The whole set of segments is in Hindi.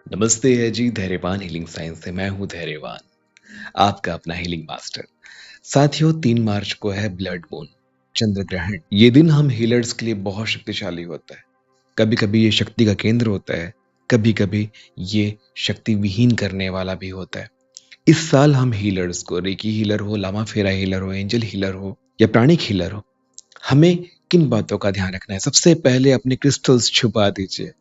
नमस्ते है जी। धैर्यवान हीलिंग साइंस से मैं हूँ धैर्यवान, आपका अपना हीलिंग मास्टर। साथियों, 3 मार्च को है ब्लड मून, चंद्र ग्रहण। ये दिन हम हीलर्स के लिए बहुत शक्तिशाली होता है। कभी कभी ये शक्ति का केंद्र होता है, कभी कभी ये शक्ति विहीन करने वाला भी होता है। इस साल हम हीलर्स को, रेकी हीलर हो, लामा फेरा हीलर हो, एंजल हीलर हो या प्राणिक हीलर हो, हमें किन बातों का ध्यान रखना है? सबसे पहले अपने क्रिस्टल्स छुपा दीजिए।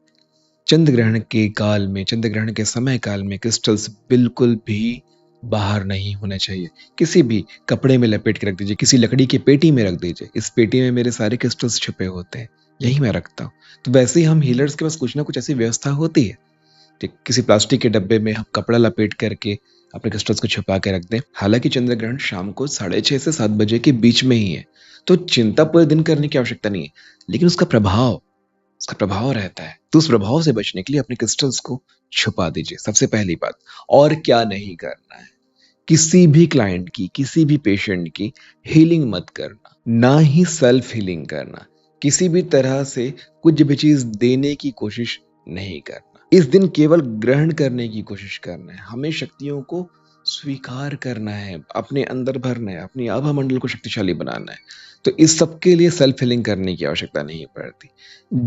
चंद्र ग्रहण के काल में, चंद्र ग्रहण के समय काल में क्रिस्टल्स बिल्कुल भी बाहर नहीं होने चाहिए। किसी भी कपड़े में लपेट के रख दीजिए, किसी लकड़ी की पेटी में रख दीजिए। इस पेटी में मेरे सारे क्रिस्टल्स छुपे होते हैं, यही मैं रखता हूँ। तो वैसे ही हम हीलर्स के पास कुछ ना कुछ ऐसी व्यवस्था होती है। ठीक, किसी प्लास्टिक के डब्बे में हम कपड़ा लपेट करके अपने क्रिस्टल्स को छुपा के रख दें। हालांकि चंद्र ग्रहण शाम को 6:30 से 7 बजे के बीच में ही है, तो चिंता पूरे दिन करने की आवश्यकता नहीं है, लेकिन उसका प्रभाव रहता है। तो उस प्रभाव से बचने के लिए अपने क्रिस्टल्स को छुपा दीजिए, सबसे पहली बात। और क्या नहीं करना है? किसी भी क्लाइंट की, किसी भी पेशेंट की हीलिंग मत करना, ना ही सेल्फ हीलिंग करना। किसी भी तरह से कुछ भी चीज देने की कोशिश नहीं करना। इस दिन केवल ग्रहण करने की कोशिश करना है। हमें शक्तियों को स्वीकार करना है, अपने अंदर भरना है, अपनी आभा मंडल को शक्तिशाली बनाना है। तो इस सब के लिए सेल्फ हीलिंग करने की आवश्यकता नहीं पड़ती।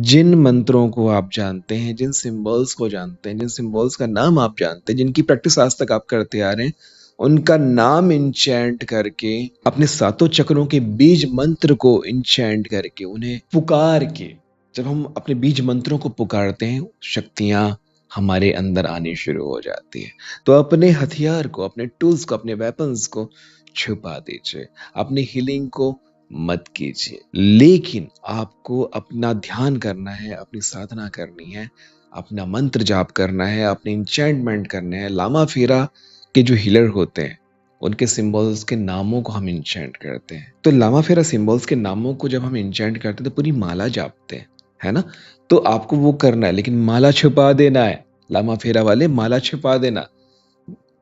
जिन मंत्रों को आप जानते हैं, जिन सिंबल्स को जानते हैं, जिन सिंबल्स का नाम आप जानते हैं, जिनकी प्रैक्टिस आज तक आप करते आ रहे हैं, उनका नाम इंचैंट करके, अपने सातों चक्रों के बीज मंत्र को इंचैंट करके, उन्हें पुकार के, जब हम अपने बीज मंत्रों को पुकारते हैं, शक्तियां हमारे अंदर आनी शुरू हो जाती है। तो अपने हथियार को, अपने टूल्स को, अपने वेपन्स को छुपा दीजिए। अपनी हीलिंग को मत कीजिए, लेकिन आपको अपना ध्यान करना है, अपनी साधना करनी है, अपना मंत्र जाप करना है, अपने इंचैंटमेंट करने हैं। लामा फेरा के जो हीलर होते हैं, उनके सिंबल्स के नामों को हम इंचैंट करते हैं। तो लामा फेरा सिंबल्स के नामों को जब हम इंचैंट करते हैं तो पूरी माला जापते हैं, है ना? तो आपको वो करना है, लेकिन माला छुपा देना है। लामा फेरा वाले, माला छुपा देना।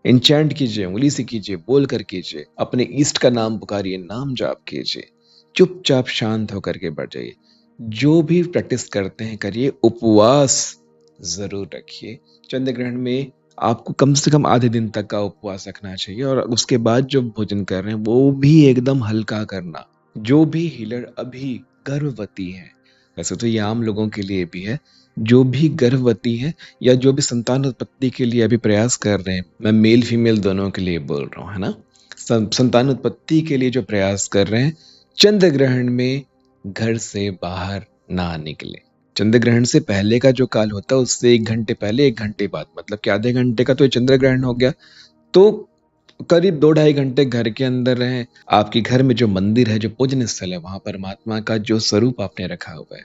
इंचैंट कीजिए, उंगली से कीजिए, बोल कर कीजिए, अपने ईस्ट का नाम पुकारिए, नाम जाप कीजिए, चुपचाप शांत होकर के बैठ जाइए। जो भी प्रैक्टिस करते हैं करिए, उपवास जरूर रखिए। चंद्र ग्रहण में आपको कम से कम आधे दिन तक का उपवास रखना चाहिए, और उसके बाद जो भोजन कर रहे हैं वो भी एकदम हल्का करना। जो भी हीलर अभी गर्भवती है, वैसे तो ये आम लोगों के लिए भी है, जो भी गर्भवती है या जो भी संतान उत्पत्ति के लिए अभी प्रयास कर रहे हैं, मैं मेल फीमेल दोनों के लिए बोल रहा हूँ, है ना? संतान उत्पत्ति के लिए जो प्रयास कर रहे हैं, चंद्र ग्रहण में घर से बाहर ना निकले। चंद्र ग्रहण से पहले का जो काल होता है, उससे 1 घंटे पहले, 1 घंटे बाद, मतलब कि आधे घंटे का तो ये चंद्र ग्रहण हो गया। तो करीब 2-2.5 घंटे घर के अंदर रहें। आपके घर में जो मंदिर है, जो पूजन स्थल है, वहां परमात्मा का जो स्वरूप आपने रखा हुआ है,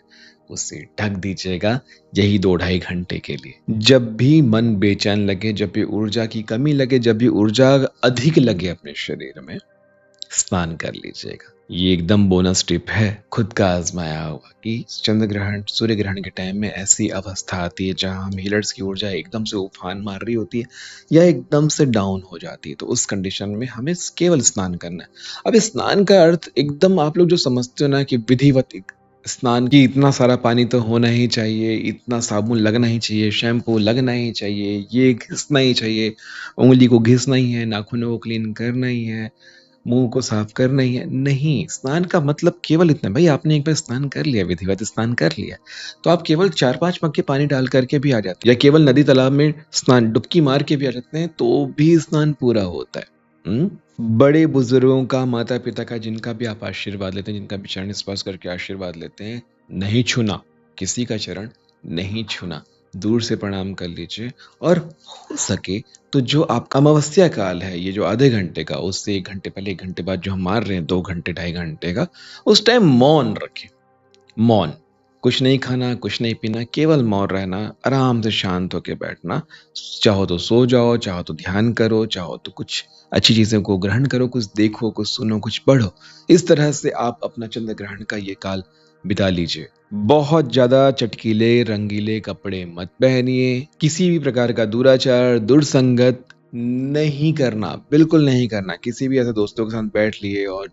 उसे ढक दीजिएगा, यही 2-2.5 घंटे के लिए। जब भी मन बेचैन लगे, जब भी ऊर्जा की कमी लगे, जब भी ऊर्जा अधिक लगे अपने शरीर में, स्नान कर लीजिएगा। ये एकदम बोनस टिप है, खुद का आजमाया हुआ, कि चंद्र ग्रहण, सूर्य ग्रहण के टाइम में ऐसी अवस्था आती है जहां हम हीलर्स की ऊर्जा एकदम से उफान मार रही होती है या एकदम से डाउन हो जाती है। तो उस कंडीशन में हमें केवल स्नान करना है। अब इस स्नान का अर्थ एकदम आप लोग जो समझते हो ना कि विधिवत स्नान की, इतना सारा पानी तो होना ही चाहिए, इतना साबुन लगना ही चाहिए, शैम्पू लगना ही चाहिए, ये घिसना ही चाहिए, उंगली को घिसना ही है, नाखूनों को क्लीन करना ही है, मुंह को साफ करना ही है। नहीं, स्नान का मतलब केवल इतना, भाई आपने एक बार स्नान कर लिया, विधिवत स्नान कर लिया, तो आप केवल 4-5 मग के पानी डाल करके भी आ जाते हैं, या केवल नदी तालाब में स्नान डुबकी मार के भी आ जाते हैं, तो भी स्नान पूरा होता है। बड़े बुजुर्गों का, माता पिता का, जिनका भी आप आशीर्वाद लेते हैं, जिनका भी चरण स्पर्श करके आशीर्वाद लेते हैं, नहीं छूना, किसी का चरण नहीं छूना, दूर से प्रणाम कर लीजिए। और हो सके तो जो आपका अमावस्या काल है, ये जो आधे घंटे का, उससे 1 घंटे पहले, 1 घंटे बाद जो हम मार रहे हैं, 2 घंटे 2.5 घंटे का, उस टाइम मौन रखें। मौन, कुछ नहीं खाना, कुछ नहीं पीना, केवल मौन रहना, आराम से शांत होकर बैठना। चाहो तो सो जाओ, चाहो तो ध्यान करो, चाहो तो कुछ अच्छी चीजों को ग्रहण करो, कुछ देखो, कुछ सुनो, कुछ पढ़ो। इस तरह से आप अपना चंद्र ग्रहण का ये काल बिता लीजिए। बहुत ज्यादा चटकीले रंगीले कपड़े मत पहनिए। किसी भी प्रकार का दुराचार, दुर्संगत नहीं करना, बिल्कुल नहीं करना। किसी भी ऐसे दोस्तों के साथ बैठ लिए और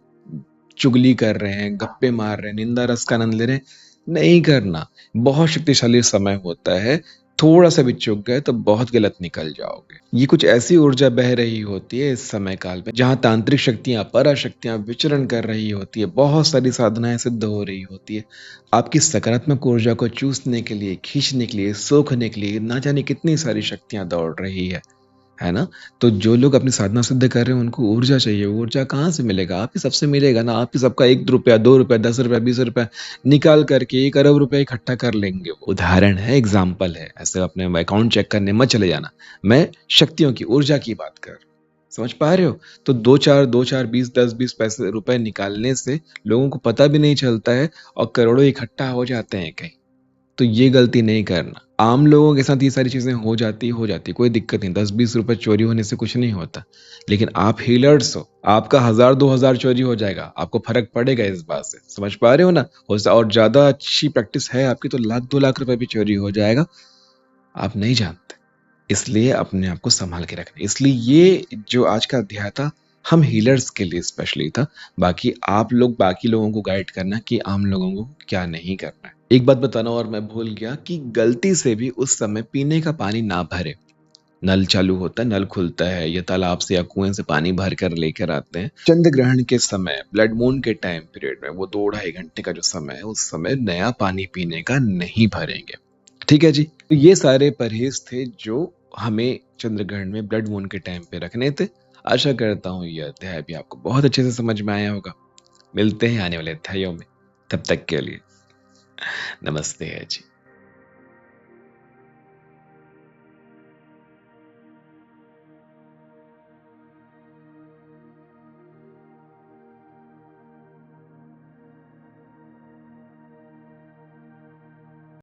चुगली कर रहे हैं, गप्पे मार रहे हैं, निंदा रस का आनंद ले रहे हैं, नहीं करना। बहुत शक्तिशाली समय होता है, थोड़ा सा भी चूक गए तो बहुत गलत निकल जाओगे। ये कुछ ऐसी ऊर्जा बह रही होती है इस समय काल में जहाँ तांत्रिक शक्तियां पराशक्तियां विचरण कर रही होती है, बहुत सारी साधनाएं सिद्ध हो रही होती है। आपकी सकारात्मक ऊर्जा को चूसने के लिए, खींचने के लिए, सोखने के लिए ना जाने कितनी सारी शक्तियां दौड़ रही है ना? तो जो लोग अपनी साधना सिद्ध कर रहे हैं उनको ऊर्जा चाहिए। ऊर्जा कहाँ से मिलेगा? आप ही सबसे मिलेगा ना। आप ही सबका ₹1, ₹2, ₹10, ₹20 निकाल करके 1 अरब रुपए इकट्ठा कर लेंगे वो। उदाहरण है, एग्जाम्पल है। ऐसे अपने अकाउंट चेक करने मत चले जाना। मैं शक्तियों की, ऊर्जा की बात कर रहा हूं। समझ पा रहे हो? तो 2-4, 20, 10-20 पैसे रुपए निकालने से लोगों को पता भी नहीं चलता है और करोड़ों इकट्ठा हो जाते हैं कहीं। तो ये गलती नहीं करना। आम लोगों के साथ ये सारी चीज़ें हो जाती, कोई दिक्कत नहीं। 10-20 रुपए चोरी होने से कुछ नहीं होता। लेकिन आप हीलर्स हो, आपका 1000-2000 चोरी हो जाएगा, आपको फ़र्क पड़ेगा इस बात से। समझ पा रहे हो ना? और ज़्यादा अच्छी प्रैक्टिस है आपकी तो लाख 2 लाख रुपए भी चोरी हो जाएगा, आप नहीं जानते। इसलिए अपने आप को सँभाल के रखना। इसलिए ये जो आज का अध्याय था, हम हीलर्स के लिए स्पेशली था। बाकी आप लोग बाकी लोगों को गाइड करना कि आम लोगों को क्या नहीं करना है। एक बात बताना और मैं भूल गया कि गलती से भी उस समय पीने का पानी ना भरें। नल चालू होता है, नल खुलता है या तालाब से या कुएं से पानी भर कर लेकर आते हैं। चंद्र ग्रहण के समय, ब्लड मून के टाइम पीरियड में, वो 2 ढाई घंटे का जो समय है, उस समय नया पानी पीने का नहीं भरेंगे। ठीक है जी। तो ये सारे परहेज थे जो हमें चंद्र ग्रहण में, ब्लड मून के टाइम पे रखने थे। आशा करता हूँ ये अध्याय भी आपको बहुत अच्छे से समझ में आया होगा। मिलते हैं आने वाले अध्यायों में। तब तक के लिए नमस्ते है जी।